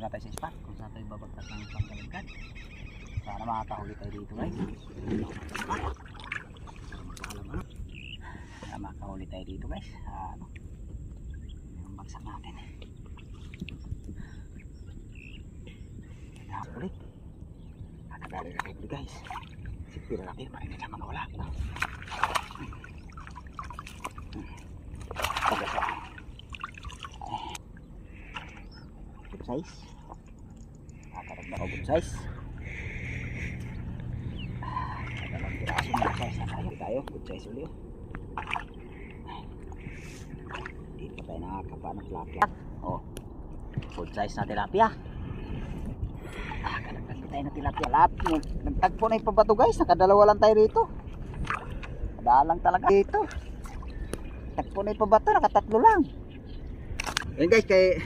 na tayo sa spot kung saan tayo babagtas ng pangkalagkan. Sana makakahuli tayo dito guys. Sana makakahuli tayo dito guys. Yung bagsak natin. Ulit. Nakadali na kayo guys. Sipira natin para hindi na mga wala. Good size. Nakakarag na ako good size. Nakakarag piraso ng good size na tayo. Good size ulit. Hindi pa tayo nakakapa ng tilapia. Oh, good size na tilapia. Nakakarag tayo ng tilapia. Nagtagpo na yung pabato guys. Nakadalawa lang tayo rito. Nakadalang talaga dito. Tagpo na yung pabato. Nakatatlo lang. Ayun guys, kay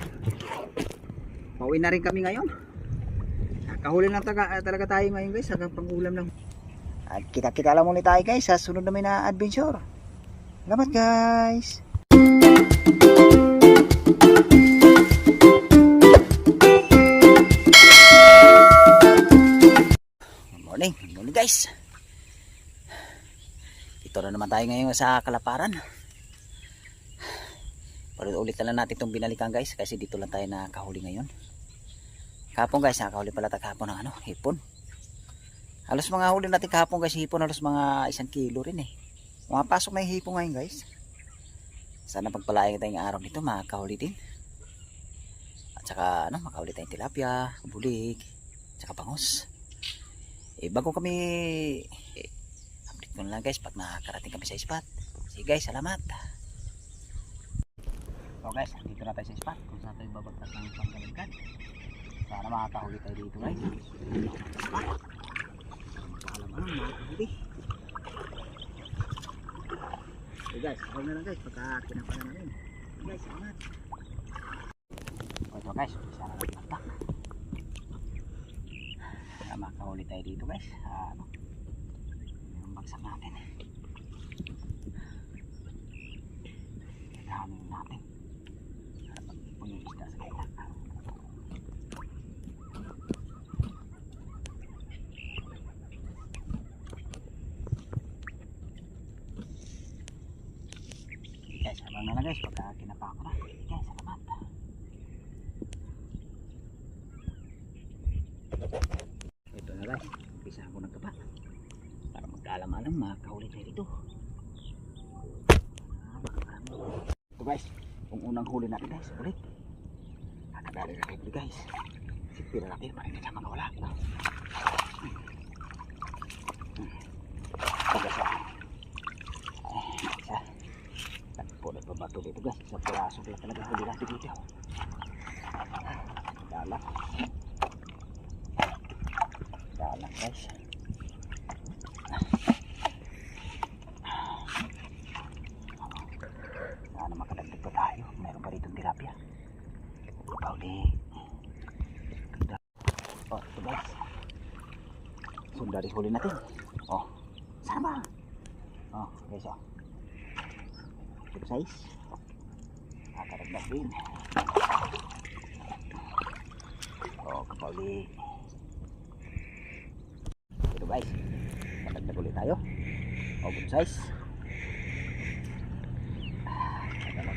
pauwi na rin kami ngayon. Kahuli lang talaga tayo ngayon guys. Hanggang pangulam lang. At kita-kita lang muna tayo guys sa sunod namin na adventure. Salamat guys. Good morning guys. Ito na naman tayo ngayon sa Kalaparan. Ulit na lang natin itong binalikan guys, kasi dito lang tayo nakahuli ngayon. Kahapon guys, nakahuli pala tayo kahapon ng hipon. Halos mga huli natin kahapon guys, hipon halos mga 1 kilo rin eh. Pumapasok na yung hipon ngayon guys. Sana pagpalain tayong araw nito, makakahuli din. At saka makahuli tayong tilapia, bulig, saka bangus. Bago kami update ko na lang guys pag nakakarating kami sa spot. Sige guys, salamat. So guys, dito na tayo sa spot kung saan tayo babagtas ng pangkalagkan. Sana makakahuli tayo dito guys. Makakahuli. So guys, ako na lang guys pagka kinapa na namin. Guys, salamat. So guys, sana magpatak. Sana makakahuli tayo dito guys. Yung bagsak natin. Kailangan natin. Yung isda sa kanya. Guys, habang na lang guys pagka kinapa ko na. Guys, salamat. Ito na guys, umpisa ako ng kapa para magkaalam-alam makakahuli tayo dito. Ito guys, kung unang huli natin guys, ulit. Nakadali na kayo guys. Sipira natin para hindi na mga wala. Tagpo na pabato dito guys. Sa piraso dito talaga huli natin dito. Dalang. Dalang guys. Sana makadagdag pa tayo. Meron pa rito tilapia. Pauli. Oh, ito guys. Sundari huli natin. Oh, sama. Oh, guys oh. Good size. Nakakadagdag din. Oh, kapauli. Ito guys. Nakadagdag ulit tayo. Oh, good size.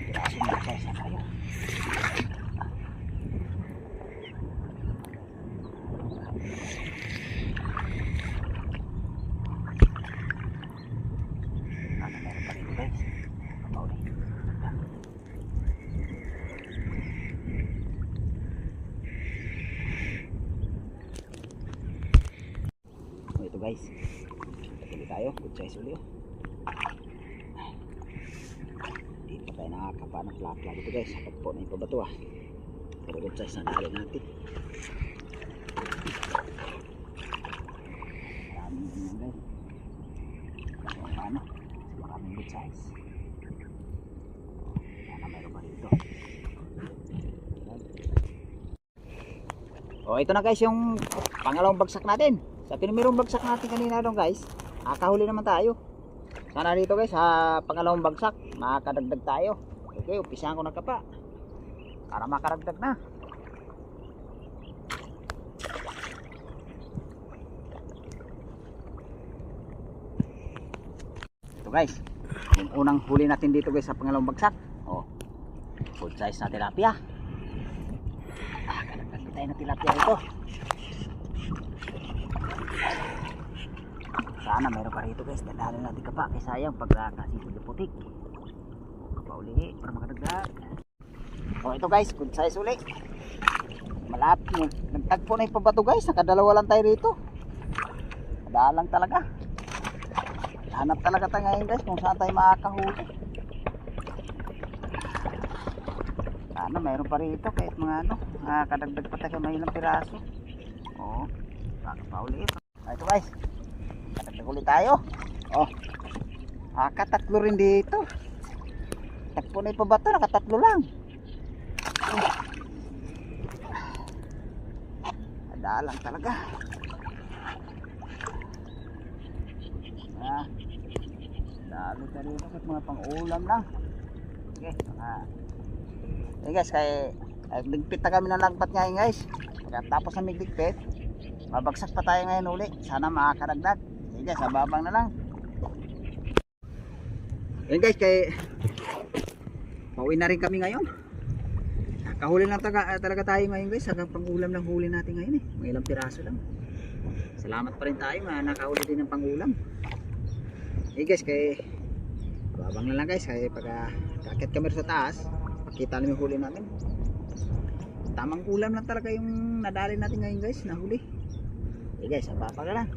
Piraso ng size na tayo. Meron pa rin guys. Kapauli. Ito guys. Patuloy tayo. Good size ulit. Tayo nakakapa ng tilapia dito guys. Pagpo na yung pabato pero good size na dali natin. Maraming ganyan guys. Maraming good size. Sana mayroon pa dito. Ito na guys yung pangalawang bagsak natin. Sa pinumirong bagsak natin kanina doon guys, nakahuli naman tayo. Sana dito guys sa pangalawang bagsak makakadagdag tayo. Okay, umpisahan ko na kapa para makaragdag na. guys, yung unang huli natin dito guys sa pangalawang bagsak. Oh, good size na tilapia. Kalagdag tayo na tilapia ito. Sana meron pa rito guys. Dadali natin kapa. Kaya sayang pag kasi putik. Kapa uli para makadagdag. Oh, ito guys, good size uli. Malapit. Nagtagpo na yung pabato guys. Nakadalawa lang tayo rito. Madalang talaga. Hanap talaga tayo ngayon guys kung saan tayo makakahuli. Sana mayroon pa rito kahit mga ano. Kadagdag pa tayo may ilang piraso. Oo. Baka pa ulit. Ito guys. Kadagdag ulit tayo. Oh. Katatlo rin dito. Takpo na yung pabato. Nakatatlo lang. Madalang talaga. Dami ka rin at mga pang-ulam lang. Okay, okay guys, kaya nagligpit na kami ng lagpat ngayon guys. Tapos na migligpit, babagsak pa tayo ngayon uli. Sana makakaragdag. Okay guys, ababang na lang. Okay guys, kaya pauwi na rin kami ngayon. Nakahuli lang talaga tayo ngayon guys. Hanggang pang-ulam lang huli natin ngayon eh. Mga ilang piraso lang. Salamat pa rin tayo, nakahuli din ng pang-ulam. Okay guys, kaya babang na lang guys, kaya pag kakit kami sa taas, pakita namin yung huli namin. Tamang ulam lang talaga yung nadali natin ngayon guys, nahuli. Okay guys, ababa ka lang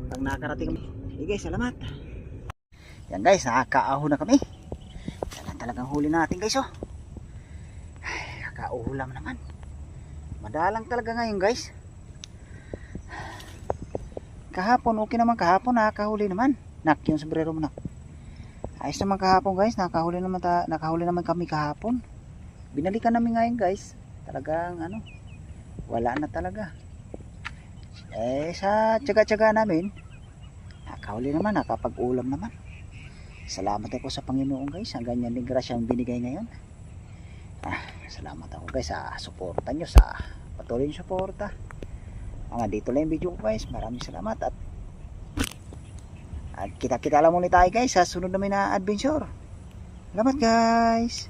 pag nakakarating kami. Okay guys, salamat. Yan guys, nakakaaho na kami. Yan talagang huli natin guys. Oh, kakaulam naman. Madalang talaga ngayon guys. Kahapon, okay naman kahapon, nakakahuli naman. Nak, yung sombrero mo nak. Ayos naman kahapon guys, nakahuli naman kami kahapon. Binalikan namin ngayon guys. Talagang ano, wala na talaga. Sa tiyaga-tiyaga namin, nakahuli naman, nakapag-ulam naman. Salamat ako sa Panginoon guys, ang ganyan din grasyang binigay ngayon. Salamat ako guys sa suporta nyo, sa patuloy yung suporta. Dito lang yung video ko guys, maraming salamat at kita-kita lang muna tayo guys sa sunod namin na adventure. Salamat guys.